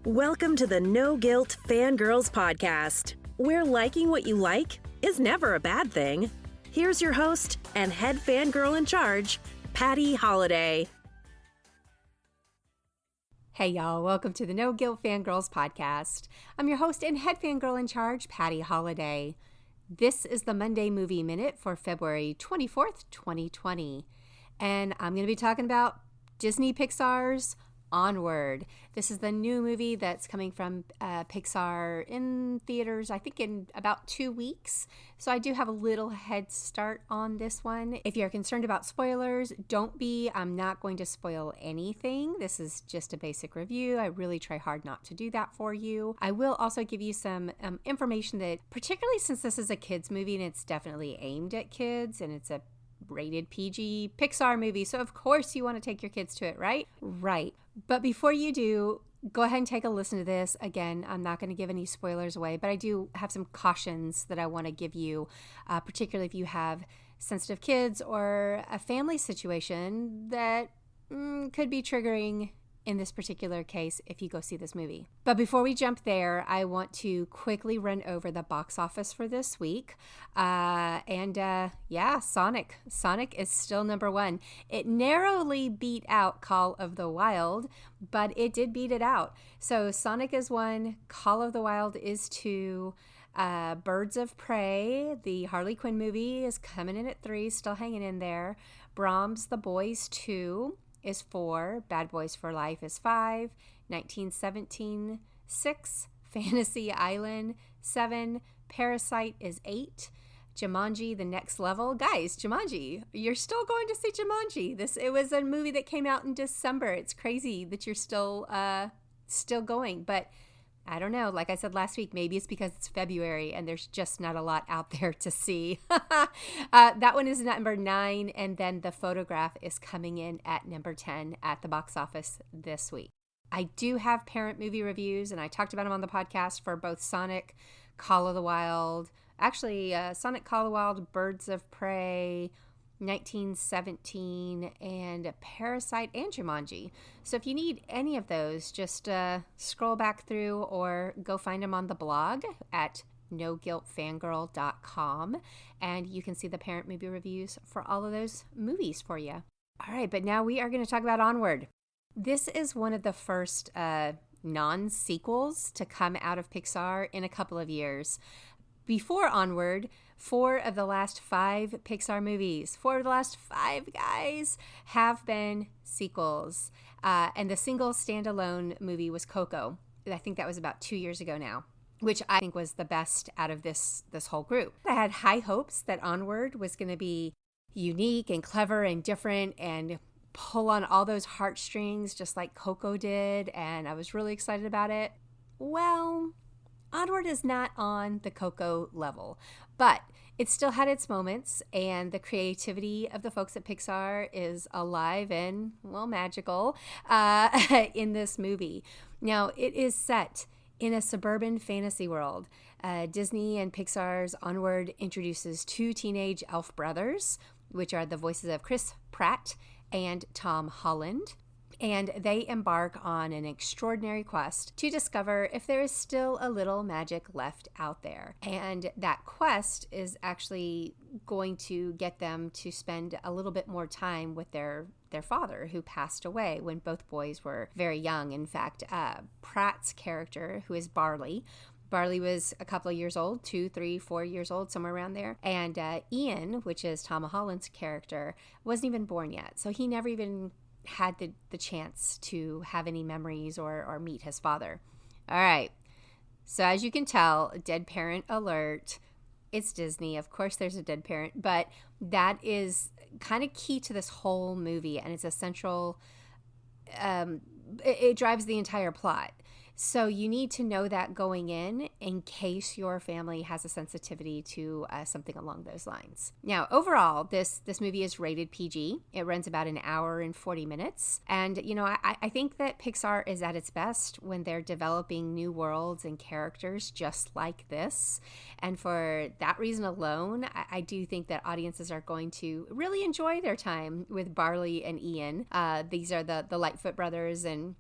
Welcome to the No Guilt Fangirls Podcast, where liking what you like is never a bad thing. Here's your host and head fangirl in charge, Patty Holiday. Hey y'all, welcome to the No Guilt Fangirls Podcast. I'm your host and head fangirl in charge, Patty Holiday. This is the Monday Movie Minute for February 24th, 2020. And I'm going to be talking about Disney Pixar's Onward. This is the new movie that's coming from Pixar in theaters, I think in about 2 weeks. So I do have a little head start on this one. If you're concerned about spoilers, don't be. I'm not going to spoil anything. This is just a basic review. I really try hard not to do that for you. I will also give you some information that, particularly since this is a kids movie and it's definitely aimed at kids and it's a rated PG Pixar movie, so of course you want to take your kids to it, right? Right. But before you do, go ahead and take a listen to this. Again, I'm not going to give any spoilers away, but I do have some cautions that I want to give you, particularly if you have sensitive kids or a family situation that could be triggering in this particular case if you go see this movie. But before we jump there, I want to quickly run over the box office for this week. Sonic. Sonic is still number one. It narrowly beat out Call of the Wild, but it did beat it out. So Sonic is one, Call of the Wild is two, Birds of Prey, the Harley Quinn movie, is coming in at 3, still hanging in there. Brahms the Boys 2 is 4, Bad Boys for Life is 5, 1917 6, Fantasy Island 7, Parasite is 8, Jumanji The Next Level. Guys, Jumanji, you're still going to see Jumanji. It was a movie that came out in December. It's crazy that you're still going, but I don't know. Like I said last week, maybe it's because it's February and there's just not a lot out there to see. That one is number 9, and then The Photograph is coming in at number 10 at the box office this week. I do have parent movie reviews, and I talked about them on the podcast for both Sonic, Call of the Wild, Sonic, Call of the Wild, Birds of Prey, 1917, and Parasite, and Jumanji. So if you need any of those, just scroll back through or go find them on the blog at noguiltfangirl.com, and you can see the parent movie reviews for all of those movies for you. All right, but now we are going to talk about Onward. This is one of the first non-sequels to come out of Pixar in a couple of years. Before Onward, 4 of the last 5 Pixar movies, 4 of the last 5 guys, have been sequels. And the single standalone movie was Coco. I think that was about 2 years ago now, which I think was the best out of this whole group. I had high hopes that Onward was going to be unique and clever and different and pull on all those heartstrings just like Coco did, and I was really excited about it. Well, Onward is not on the Coco level, but it still had its moments, and the creativity of the folks at Pixar is alive and, well, magical in this movie. Now, it is set in a suburban fantasy world. Disney and Pixar's Onward introduces 2 teenage elf brothers, which are the voices of Chris Pratt and Tom Holland. And they embark on an extraordinary quest to discover if there is still a little magic left out there. And that quest is actually going to get them to spend a little bit more time with their father, who passed away when both boys were very young. In fact, Pratt's character, who is Barley was a couple of years old, 2, 3, 4 years old, somewhere around there. And Ian, which is Tom Holland's character, wasn't even born yet. So he never even had the chance to have any memories or meet his father. All right. So as you can tell, dead parent alert. It's Disney. Of course there's a dead parent, but that is kind of key to this whole movie, and it's a central, it drives the entire plot. So you need to know that going in case your family has a sensitivity to something along those lines. Now, overall, this movie is rated PG. It runs about an hour and 40 minutes. And, you know, I think that Pixar is at its best when they're developing new worlds and characters just like this. And for that reason alone, I do think that audiences are going to really enjoy their time with Barley and Ian. These are the Lightfoot brothers, and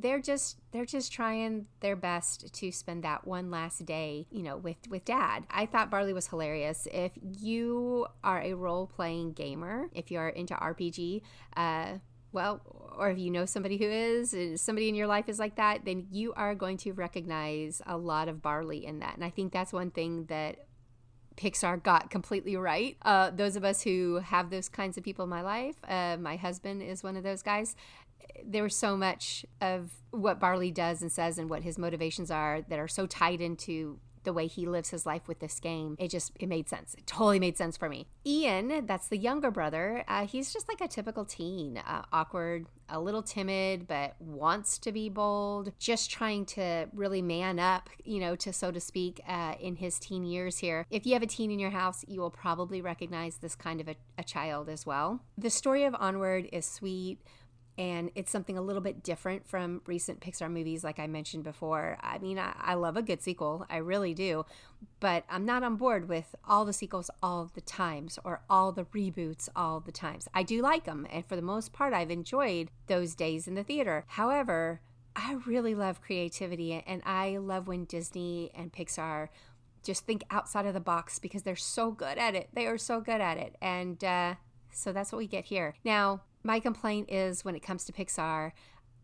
they're just trying their best to spend that one last day, with dad. I thought Barley was hilarious. If you are a role-playing gamer, if you are into RPG, or if you know somebody who is, somebody in your life is like that, then you are going to recognize a lot of Barley in that. And I think that's one thing that Pixar got completely right. Those of us who have those kinds of people in my life, my husband is one of those guys. There was so much of what Barley does and says and what his motivations are that are so tied into the way he lives his life with this game. It made sense. It totally made sense for me. Ian, that's the younger brother. He's just like a typical teen, awkward, a little timid, but wants to be bold, just trying to really man up, to, so to speak, in his teen years here. If you have a teen in your house, you will probably recognize this kind of a child as well. The story of Onward is sweet, and it's something a little bit different from recent Pixar movies, like I mentioned before. I mean, I love a good sequel. I really do. But I'm not on board with all the sequels all the times or all the reboots all the times. I do like them. And for the most part, I've enjoyed those days in the theater. However, I really love creativity. And I love when Disney and Pixar just think outside of the box because they're so good at it. They are so good at it. And so that's what we get here. Now, my complaint is when it comes to Pixar,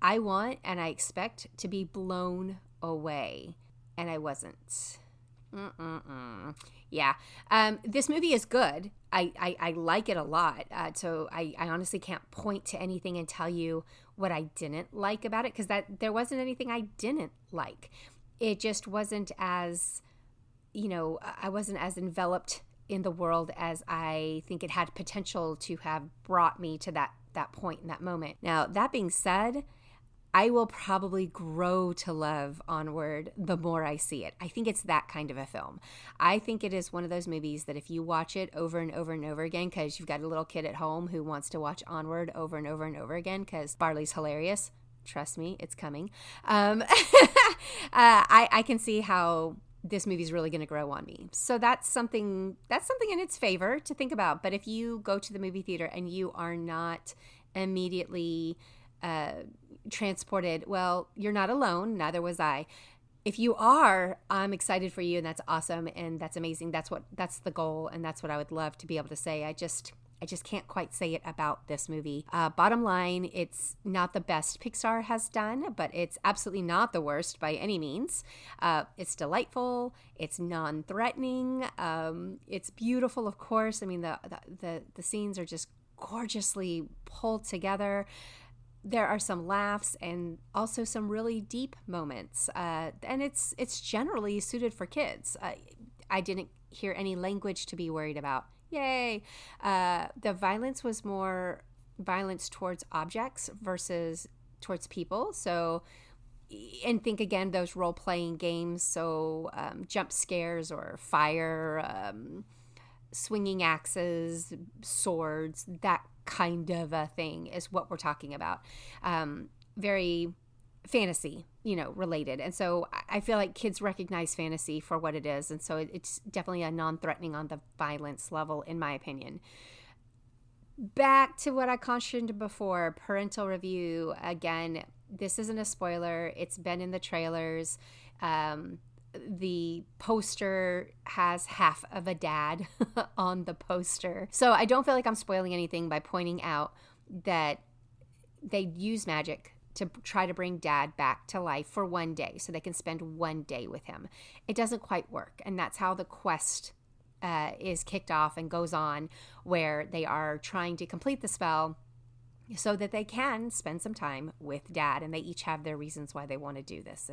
I want and I expect to be blown away. And I wasn't. Yeah. This movie is good. I like it a lot. So I honestly can't point to anything and tell you what I didn't like about it, because there wasn't anything I didn't like. It just wasn't as, I wasn't as enveloped in the world as I think it had potential to have brought me to that point in that moment. Now, that being said, I will probably grow to love Onward the more I see it. I think it's that kind of a film. I think it is one of those movies that if you watch it over and over and over again, because you've got a little kid at home who wants to watch Onward over and over and over again because Barley's hilarious. Trust me, it's coming. I can see how this movie is really going to grow on me. So that's something in its favor to think about. But if you go to the movie theater and you are not immediately transported, well, you're not alone. Neither was I. If you are, I'm excited for you, and that's awesome, and that's amazing. That's the goal, and that's what I would love to be able to say. I just can't quite say it about this movie. Bottom line, it's not the best Pixar has done, but it's absolutely not the worst by any means. It's delightful. It's non-threatening. It's beautiful, of course. I mean, the scenes are just gorgeously pulled together. There are some laughs and also some really deep moments. And it's generally suited for kids. I didn't hear any language to be worried about. Yay. The violence was more violence towards objects versus towards people. So, and think again, those role-playing games. So jump scares or fire, swinging axes, swords, that kind of a thing is what we're talking about. Very fantasy, related. And so I feel like kids recognize fantasy for what it is. And so it's definitely a non-threatening on the violence level, in my opinion. Back to what I cautioned before, parental review. Again, this isn't a spoiler. It's been in the trailers. The poster has half of a dad on the poster. So I don't feel like I'm spoiling anything by pointing out that they use magic to try to bring dad back to life for one day so they can spend one day with him. It doesn't quite work. And that's how the quest is kicked off and goes on, where they are trying to complete the spell so that they can spend some time with dad. And they each have their reasons why they want to do this.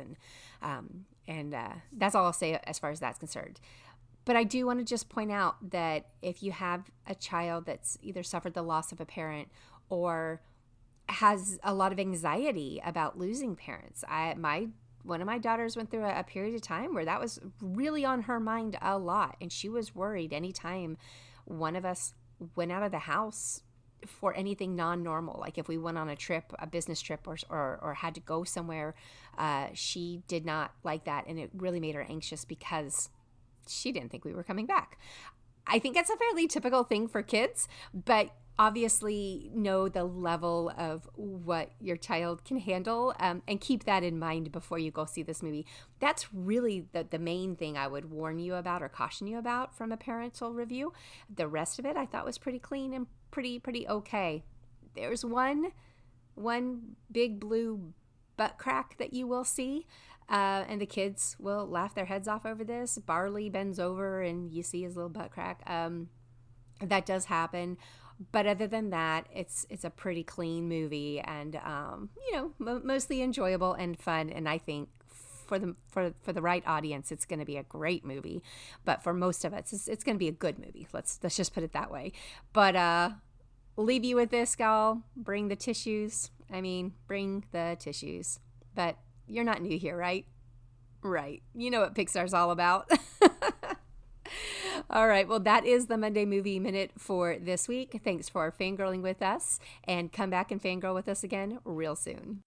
And that's all I'll say as far as that's concerned. But I do want to just point out that if you have a child that's either suffered the loss of a parent or has a lot of anxiety about losing parents. One of my daughters went through a period of time where that was really on her mind a lot, and she was worried anytime one of us went out of the house for anything non-normal, like if we went on a trip, a business trip, or had to go somewhere. She did not like that, and it really made her anxious because she didn't think we were coming back. I think that's a fairly typical thing for kids, but obviously know the level of what your child can handle, and keep that in mind before you go see this movie. That's really the main thing I would warn you about or caution you about from a parental review. The rest of it I thought was pretty clean and pretty okay. There's one big blue butt crack that you will see, and the kids will laugh their heads off over this. Barley bends over and you see his little butt crack. That does happen. But other than that, it's a pretty clean movie, and mostly enjoyable and fun. And I think for the right audience, it's going to be a great movie. But for most of us, it's going to be a good movie. Let's just put it that way. But we'll leave you with this, y'all. Bring the tissues. Bring the tissues. But you're not new here, right? Right. You know what Pixar's all about. All right. Well, that is the Monday Movie Minute for this week. Thanks for fangirling with us, and come back and fangirl with us again real soon.